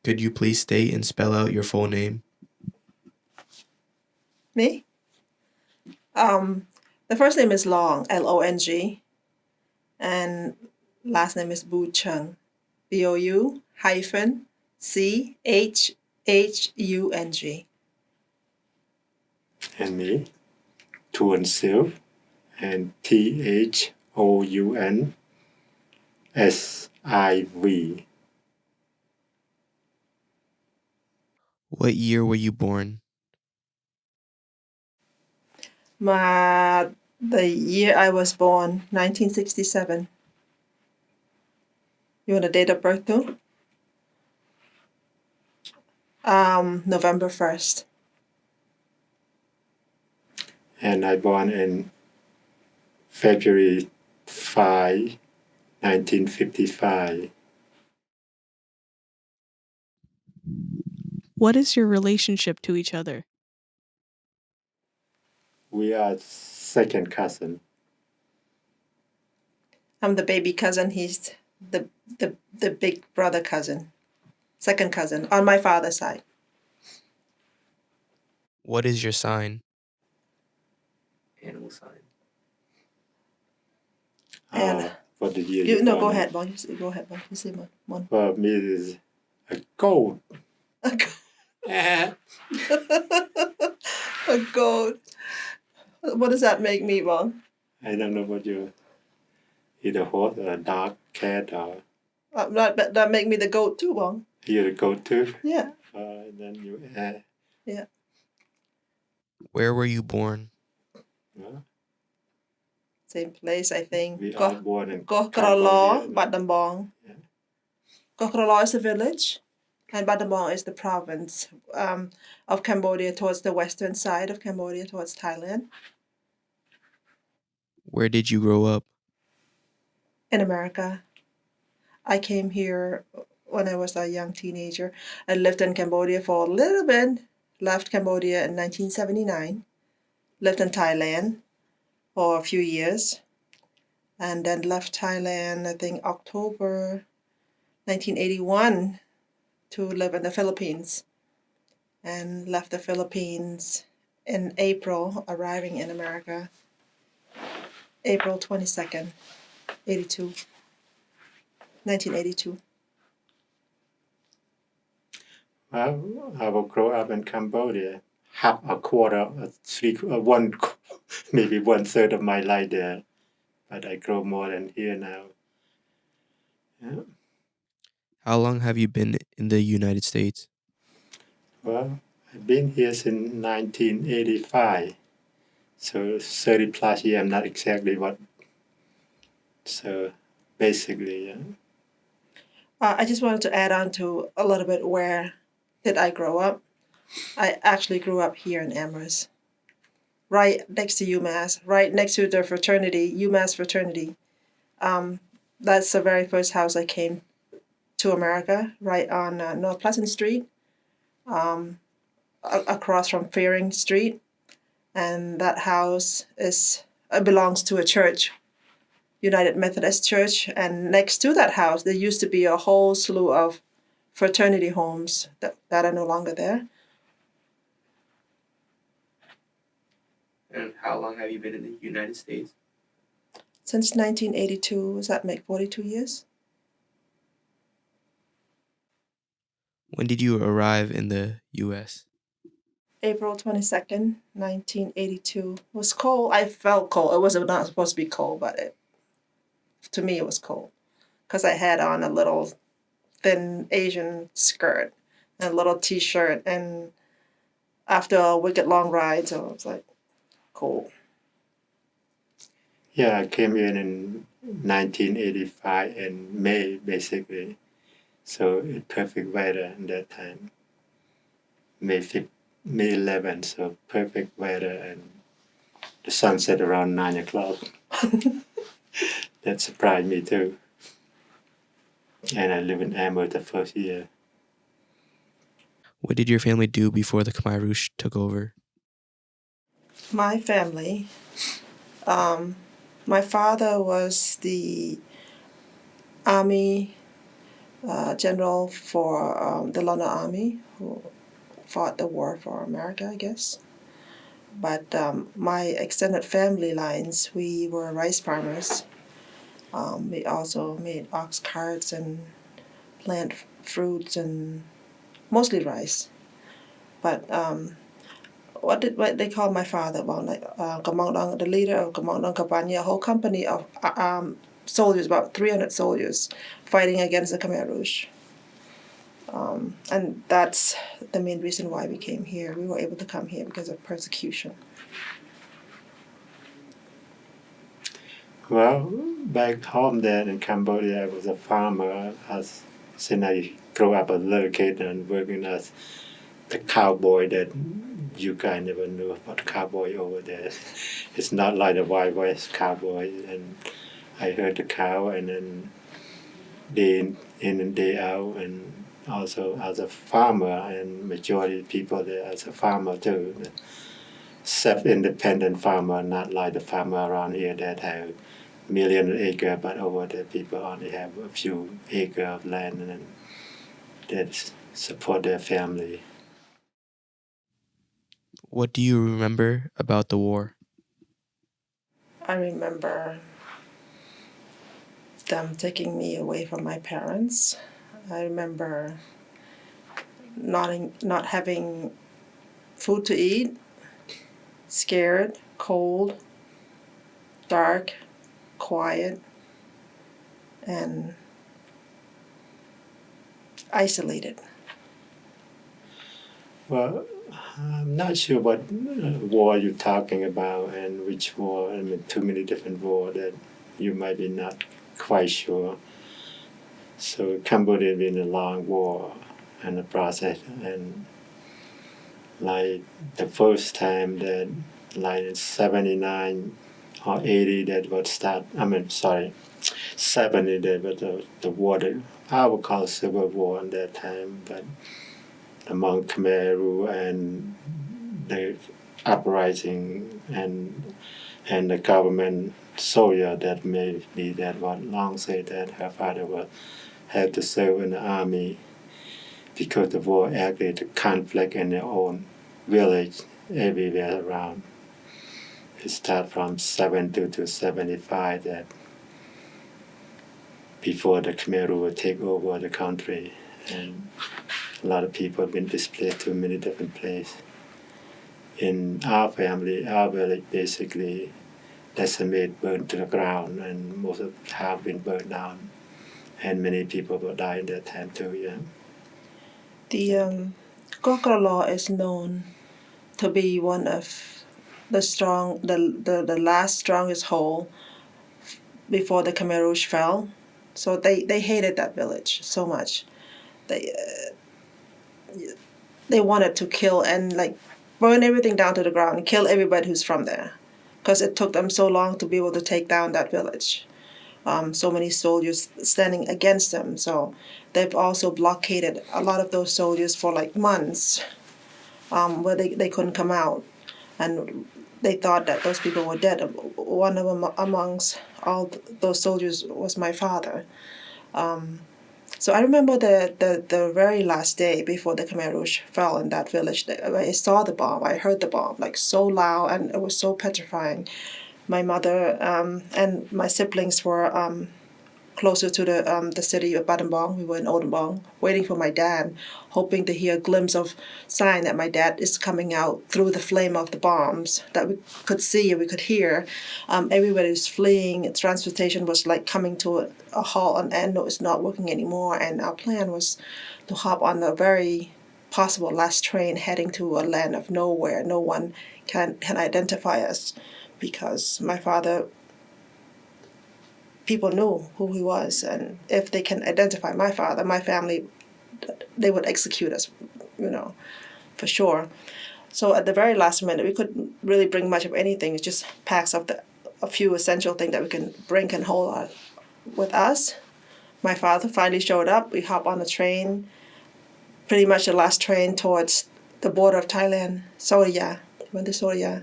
Could you please state and spell out your full name? Me? The first name is Long, Long, and last name is Bou-Chhung, Bou hyphen Chhung. And me, Thoun Silv, and Thounsiv. What year were you born? The year I was born, 1967. You want a date of birth too? November 1st. And I born in February 5, 1955. What is your relationship to each other? We are second cousin. I'm the baby cousin. He's the big brother cousin, second cousin on my father's side. What is your sign? Animal sign. And For the year you no, born go in. ahead, Bon. Go ahead, Bon. You say one. For me, it is a goat. A goat. What does that make me, Bon? I don't know what you either horse or a dog, cat, or That make me the goat too, Bon. you're a goat too. Yeah. Then you Yeah. Where were you born? well, Same place, I think. we are born in Koh Cambodia. Kralo, Battambang. Yeah. Koh Kralo is a village, and Battambang is the province of Cambodia towards the western side of Cambodia towards Thailand. Where did you grow up? In America. I came here when I was a young teenager. I lived in Cambodia for a little bit, left Cambodia in 1979, lived in Thailand for a few years, and then left Thailand, I think, October 1981 to live in the Philippines, and left the Philippines in April, arriving in America April 22nd, 1982. Well, I will grow up in Cambodia. Half a quarter, one, maybe 1/3 of my life there. But I grow more than here now. Yeah. How long have you been in the United States? Well, I've been here since 1985. So 30 plus years, I'm not exactly what. So basically, yeah. I just wanted to add on to a little bit where did I grow up. I actually grew up here in Amherst, right next to UMass, right next to the fraternity, UMass fraternity. That's the very first house I came to America, right on North Pleasant Street, across from Fearing Street. And that house belongs to a church, United Methodist Church. And next to that house, there used to be a whole slew of fraternity homes that are no longer there. And how long have you been in the United States? Since 1982, does that make 42 years? When did you arrive in the U.S.? April 22nd, 1982. It was cold. I felt cold. It was not supposed to be cold, but to me it was cold because I had on a little thin Asian skirt and a little t-shirt, and after a wicked long ride, so it was like cold. Yeah, I came in 1985 in May, basically. So it's perfect weather in that time. May 11th, so perfect weather, and the sun set around 9 o'clock. That surprised me too. And I live in Amherst the first year. What did your family do before the Khmer Rouge took over? My family, my father was the Army general for the London Army who fought the war for America, I guess. But my extended family lines, we were rice farmers. We also made ox carts and plant fruits and mostly rice. But what they call my father? Well, like the leader of Kamangdong Kabanya, a whole company of soldiers, about 300 soldiers, fighting against the Khmer Rouge. And that's the main reason why we came here. We were able to come here because of persecution. Well, back home there in Cambodia, I was a farmer. Since I grew up a little kid and working as the cowboy that you guys never knew about cowboy over there. It's not like the Wild West cowboy. And I heard the cow and then day in and day out, and also as a farmer, and majority of people there as a farmer too. Self-independent farmer, not like the farmer around here that have million acre, but over there people only have a few acre of land and that support their family. What do you remember about the war? I remember them taking me away from my parents. I remember not having food to eat, scared, cold, dark, quiet, and isolated. Well, I'm not sure what war you're talking about and which war. I mean, too many different wars that you might be not quite sure. So Cambodia has been a long war and a process, and like the first time that like in 79 or 80 that would start, 70 that was the war that I would call civil war at that time, but among Khmer Rouge and the uprising and the government soldier that made me that what Long said that her father would have to serve in the army because the war actually the conflict in their own village everywhere around. It started from 72 to 75 that before the Khmer Rouge would take over the country, and a lot of people have been displaced to many different places. In our family, our village basically decimated, burned to the ground, and most of it have been burned down. And many people will die in that time too, yeah. The Kokra law is known to be one of the last strongest hold before the Khmer Rouge fell. So they hated that village so much. They wanted to kill and like burn everything down to the ground and kill everybody who's from there, because it took them so long to be able to take down that village. So many soldiers standing against them. So they've also blockaded a lot of those soldiers for like months, where they couldn't come out. And they thought that those people were dead. One of them amongst all those soldiers was my father. So I remember the very last day before the Khmer Rouge fell in that village. I saw the bomb. I heard the bomb like so loud, and it was so petrifying. My mother and my siblings were closer to the city of Battambang. We were in Odenbong, waiting for my dad, hoping to hear a glimpse of sign that my dad is coming out through the flame of the bombs that we could see and we could hear. Everybody was fleeing. Transportation was like coming to a halt, and it was not working anymore. And our plan was to hop on the very possible last train heading to a land of nowhere. No one can identify us, because my father, people knew who he was, and if they can identify my father, my family, they would execute us, for sure. So at the very last minute, we couldn't really bring much of anything. It's just packs of a few essential things that we can bring and hold with us. My father finally showed up. We hopped on the train, pretty much the last train towards the border of Thailand, Soria. Went to Soria.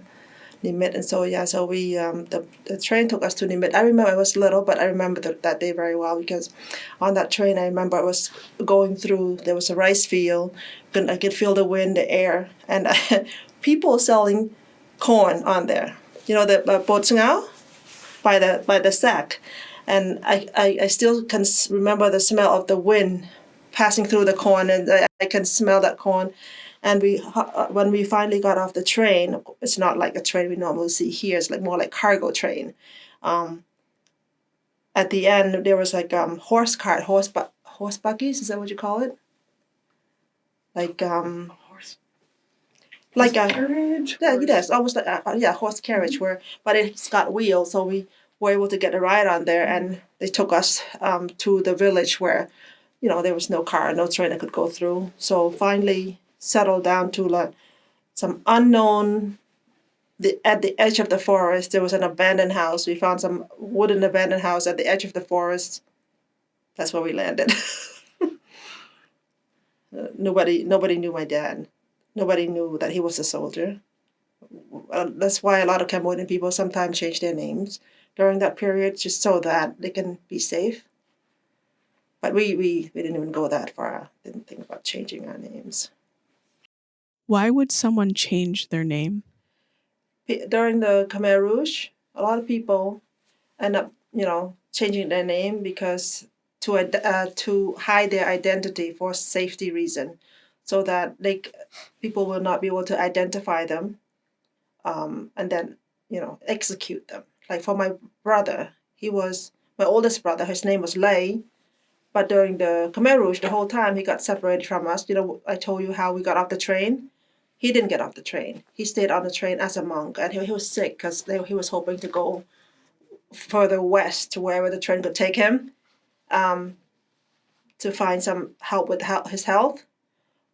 Nimit. And so yeah, so we the train took us to Nimit. I remember I was little, but I remember that day very well, because on that train I remember I was going through, there was a rice field, and I could feel the wind, the air, and people selling corn on there. You know, the Bou-Chhung by the sack, and I still can remember the smell of the wind passing through the corn, and I can smell that corn. And when we finally got off the train, it's not like a train we normally see here. It's like more like cargo train. At the end, there was like horse cart, horse buggies. Is that what you call it? Like like a carriage. yeah, yes, almost like horse carriage, where but it's got wheels, so we were able to get a ride on there, and they took us to the village where, you know, there was no car, no train that could go through. So finally settled down to like some unknown. At the edge of the forest, there was an abandoned house. We found some wooden abandoned house at the edge of the forest. That's where we landed. Nobody knew my dad. Nobody knew that he was a soldier. That's why a lot of Cambodian people sometimes change their names during that period, just so that they can be safe. But we didn't even go that far. Didn't think about changing our names. Why would someone change their name? During the Khmer Rouge, a lot of people end up, you know, changing their name because to hide their identity for safety reason, so that people will not be able to identify them, and then, you know, execute them. Like for my brother, he was my oldest brother. His name was Lay, but during the Khmer Rouge, the whole time he got separated from us. You know, I told you how we got off the train. He didn't get off the train. He stayed on the train as a monk, and he was sick because he was hoping to go further west to wherever the train could take him, to find some help with his health.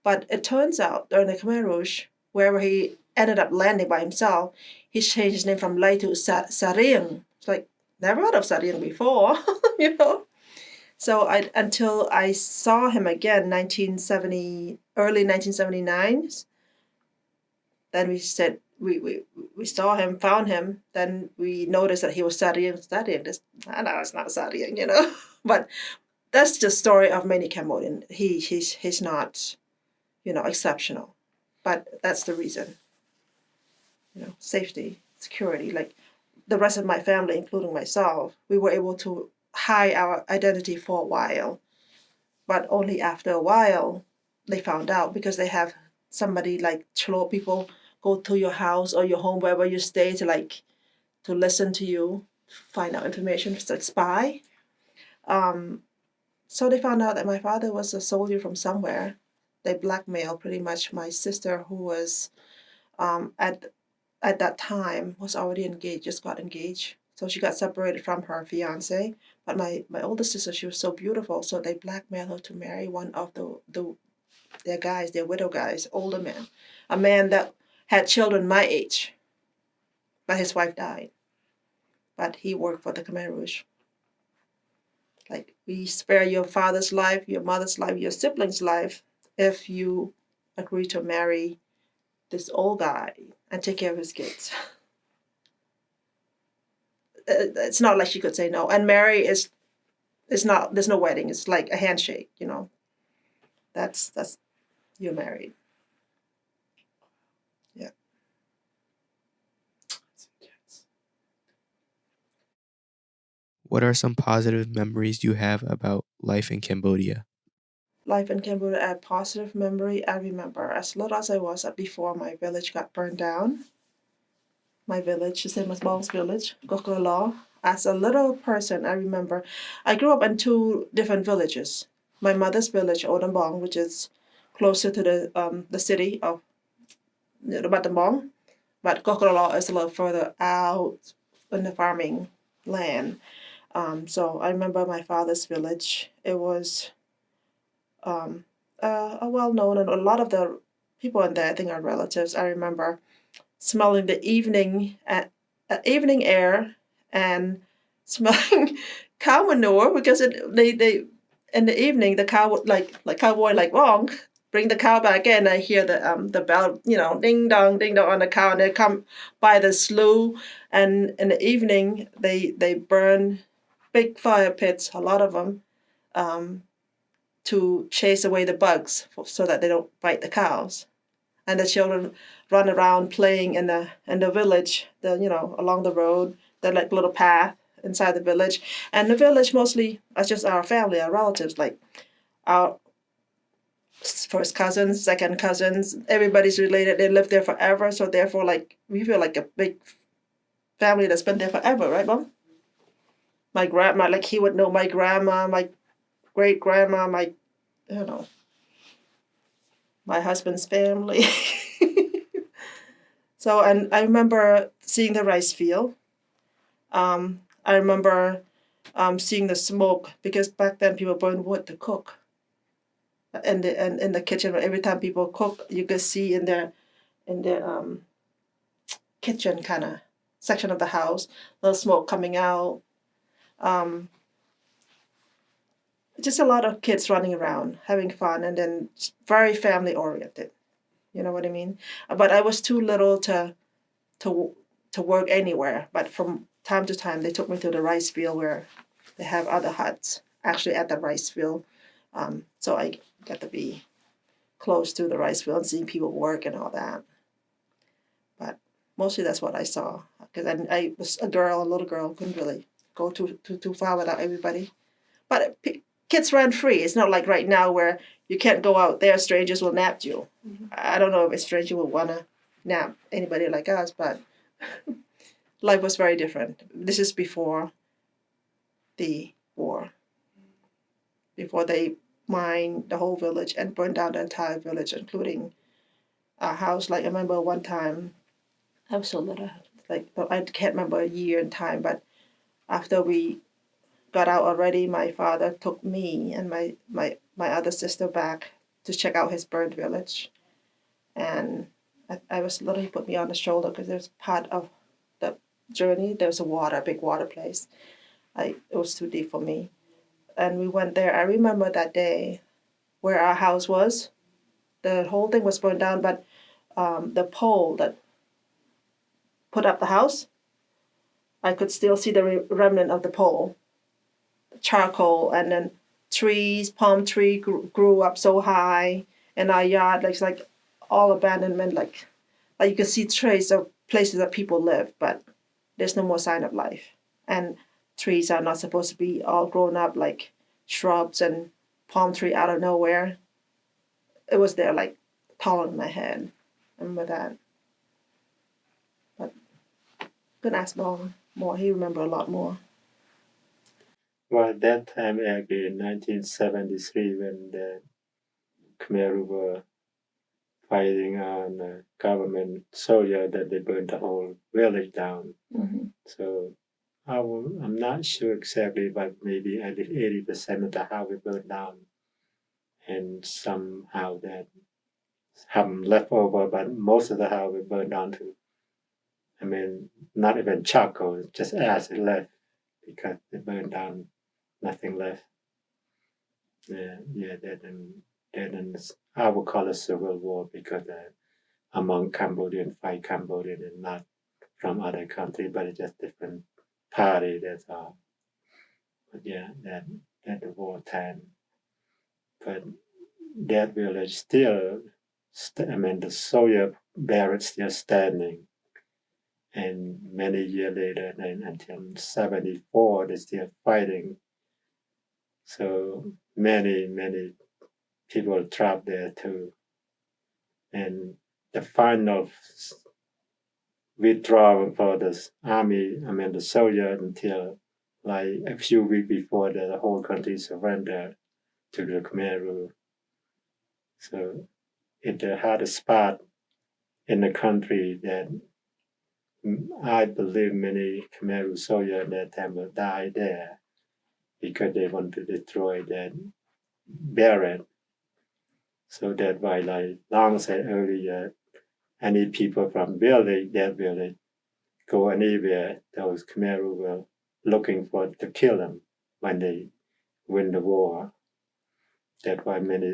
But it turns out during the Khmer Rouge, wherever he ended up landing by himself, he changed his name from Lay to Saring. It's like, never heard of Saring before, you know. So until I saw him again, early 1979. Then we said we saw him, found him. Then we noticed that he was studying. I know it's not studying, you know. But that's the story of many Cambodian. He's not, you know, exceptional, but that's the reason. You know, safety, security. Like the rest of my family, including myself, we were able to hide our identity for a while, but only after a while they found out, because they have somebody like Chlo people go to your house or your home, wherever you stay, to listen to you, find out information. It's like spy. So they found out that my father was a soldier from somewhere. They blackmailed pretty much my sister, who was at that time was already engaged, just got engaged. So she got separated from her fiance. But my older sister, she was so beautiful, so they blackmailed her to marry one of their guys, their widow guys, older man, a man that had children my age, but his wife died. But he worked for the Khmer Rouge. Like, we spare your father's life, your mother's life, your siblings' life if you agree to marry this old guy and take care of his kids. It's not like she could say no. And marry is not, there's no wedding. It's like a handshake, you know. That's you're married. Yeah. What are some positive memories you have about life in Cambodia? Life in Cambodia, a positive memory. I remember as little as I was before my village got burned down. My village, the same as Bong's village, Gokrolo. As a little person, I remember I grew up in two different villages. My mother's village, Odambong, which is closer to the city of Battambong, but Gokrolo is a little further out in the farming land. So I remember my father's village. It was a well-known, and a lot of the people in there, I think, are relatives. I remember smelling the evening air and smelling cow manure, because they in the evening the cow would like cowboy like Wong bring the cow back in, I hear the bell, ding dong on the cow, and they come by the slough, and in the evening they burn big fire pits, a lot of them, to chase away the bugs so that they don't bite the cows. And the children run around playing in the village, along the road, the like little path inside the village. And the village mostly are just our family, our relatives, like our first cousins, second cousins, everybody's related. They live there forever, so therefore, like, we feel like a big family that's been there forever, right, Mom? My grandma, like, he would know my grandma, my great grandma, my husband's family. So, and I remember seeing the rice field. I remember seeing the smoke, because back then people burned wood to cook. In the kitchen, every time people cook, you could see in their kitchen kind of section of the house, little smoke coming out. Just a lot of kids running around, having fun, and then very family oriented. You know what I mean? But I was too little to work anywhere. But from time to time, they took me to the rice field where they have other huts actually at the rice field. So I got to be close to the rice field and seeing people work and all that. But mostly that's what I saw, because I was a little girl, couldn't really go too far without everybody. But kids ran free. It's not like right now where you can't go out there, strangers will nab you. I don't know if a stranger would want to nab anybody like us, but life was very different. This is before the war, before they mined the whole village and burned down the entire village, including our house. Like, I remember one time, I was so little, like, I can't remember a year and time, but after we got out already, my father took me and my other sister back to check out his burned village. And I was little, he put me on the shoulder, because there's part of the journey, there's a big water place. It was too deep for me. And we went there. I remember that day where our house was. The whole thing was burned down, but the pole that put up the house, I could still see the remnant of the pole, charcoal, and then trees, palm tree grew up so high in our yard, like it's like all abandonment, like you can see traces of places that people live, but there's no more sign of life. And trees are not supposed to be all grown up like shrubs, and palm tree out of nowhere. It was there, like taller than my head. I remember that. But couldn't ask more. He remember a lot more. Well, at that time, actually, in 1973, when the Khmer were fighting on government soldier, that they burned the whole village down. Mm-hmm. So I'm not sure exactly, but maybe at least 80% of the house burned down, and somehow that some left over, but most of the house burned down too. I mean, not even charcoal, just ash left, because they burned down, nothing left. Yeah, then I would call it civil war, because among Cambodian, fight Cambodian, and not from other country, but it's just different party. That's all. But yeah, that the war time. But that village still, the soldier barracks still standing. And many years later, then until 74, they're still fighting. So many people trapped there too. And the final withdrawal for the army, the soldier, until like a few weeks before the whole country surrendered to the Khmer rule. So it's the hardest spot in the country that I believe many Khmer soldiers at that time will die there, because they want to destroy that barrack. So that's why, like Long said earlier, any people from that village, go anywhere, those Khmer will looking for to kill them when they win the war. That's why many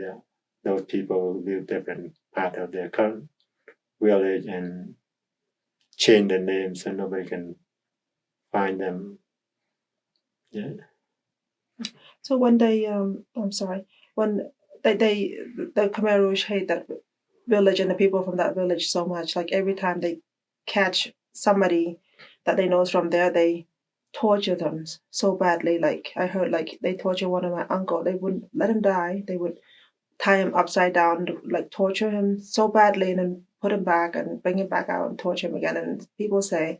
those people live different part of their village and change the name so nobody can find them. Yeah. So when they, I'm sorry, when the Khmer Rouge hate that village and the people from that village so much. Like every time they catch somebody that they know is from there, they torture them so badly. Like I heard, like they torture one of my uncle. They wouldn't let him die. They would tie him upside down, like torture him so badly, and then put him back and bring him back out and torture him again. And people say,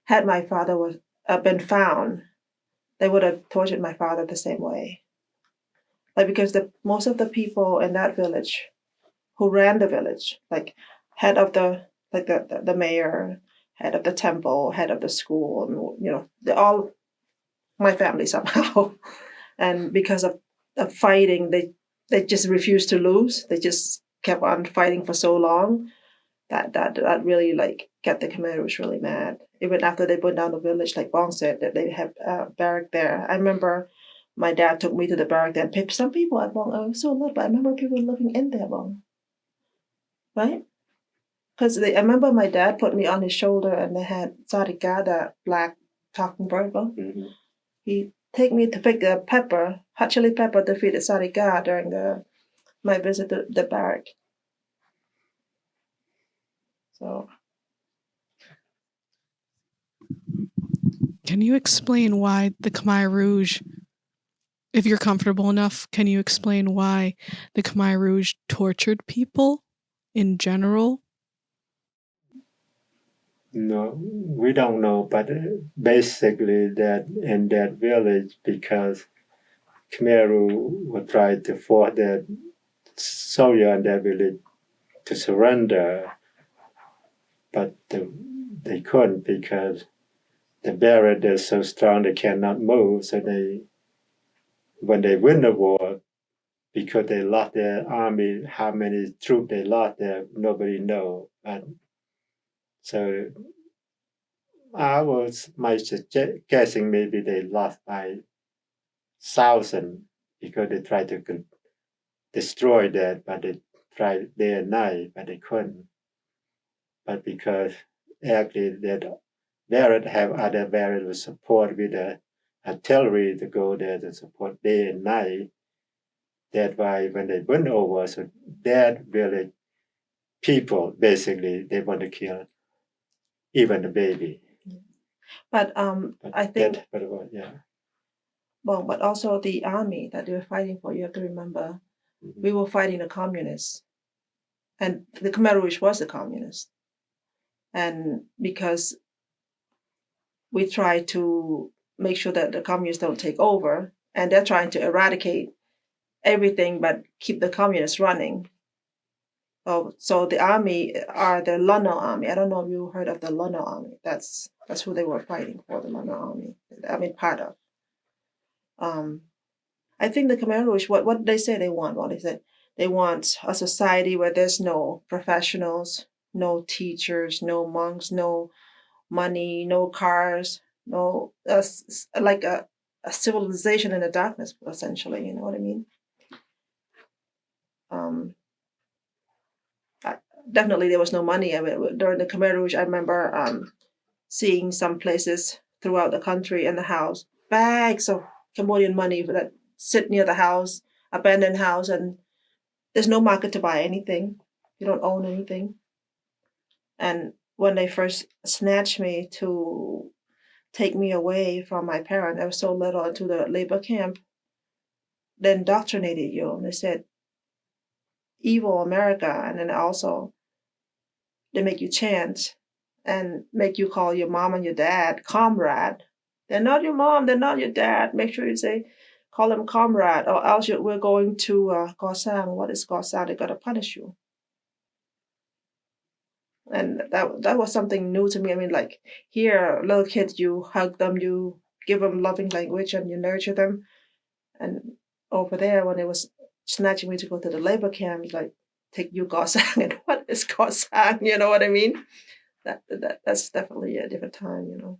had my father was been found, they would have tortured my father the same way. Like because the most of the people in that village who ran the village, like head of the mayor, head of the temple, head of the school, and they're all my family somehow. And because of fighting, they just refused to lose. They just kept on fighting for so long that really like get the Khmer Rouge really mad. Even after they burned down the village, like Bong said, that they have a barrack there. I remember my dad took me to the barrack there and picked some people at Bong. I was so little, but I remember people living in there, Bong. Right? Because I remember my dad put me on his shoulder and they had sarigada, black talking bird. Mm-hmm. He take me to pick a pepper, hot chili pepper, to feed the sarigada during my visit to the barrack. So, Can you explain why the Khmer Rouge, if you're comfortable enough, can you explain why the Khmer Rouge tortured people in general? No, we don't know, but basically that in that village, because Khmer Rouge would try to force the soldier in that village to surrender, but they couldn't because the barrier is so strong they cannot move. So when they win the war, because they lost their army, how many troops they lost there, nobody knows. So I was guessing maybe they lost by thousand because they tried to destroy that, but they tried day and night, but they couldn't. But because actually that Barrett have other Barrett with support with the artillery to go there to support day and night. That's why when they went over, so that village people basically they want to kill even the baby. but I think, Yeah. well, but also the army that they were fighting for. You have to remember, we were fighting the communists, and the Khmer Rouge was the communist. And because we try to make sure that the communists don't take over, and they're trying to eradicate everything but keep the communists running. Oh, so the army are the Lono army. I don't know if you heard of the Lono army. That's who they were fighting for, the Lono army. I mean, part of. I think the Khmer Rouge, what they say they want? Well, they said they want a society where there's no professionals, no teachers, no monks, no money, no cars, no like a civilization in the darkness, essentially. You know what I mean? Definitely, there was no money. I mean, during the Khmer Rouge, I remember seeing some places throughout the country in the house bags of Cambodian money that sit near the house, abandoned house, and there's no market to buy anything. You don't own anything. And when they first snatched me to take me away from my parents, I was so little, into the labor camp, they indoctrinated you. And they said, evil America. And then also, they make you chant and make you call your mom and your dad comrade. They're not your mom, they're not your dad. Make sure you call them comrade, or else we're going to Gosang. What is Gosang? They're going to punish you. And that was something new to me. I mean, like here, little kids, you hug them, you give them loving language, and you nurture them. And over there, when it was snatching me to go to the labor camp, like take you Gosang, and what is Gosang? You know what I mean? That's definitely a different time,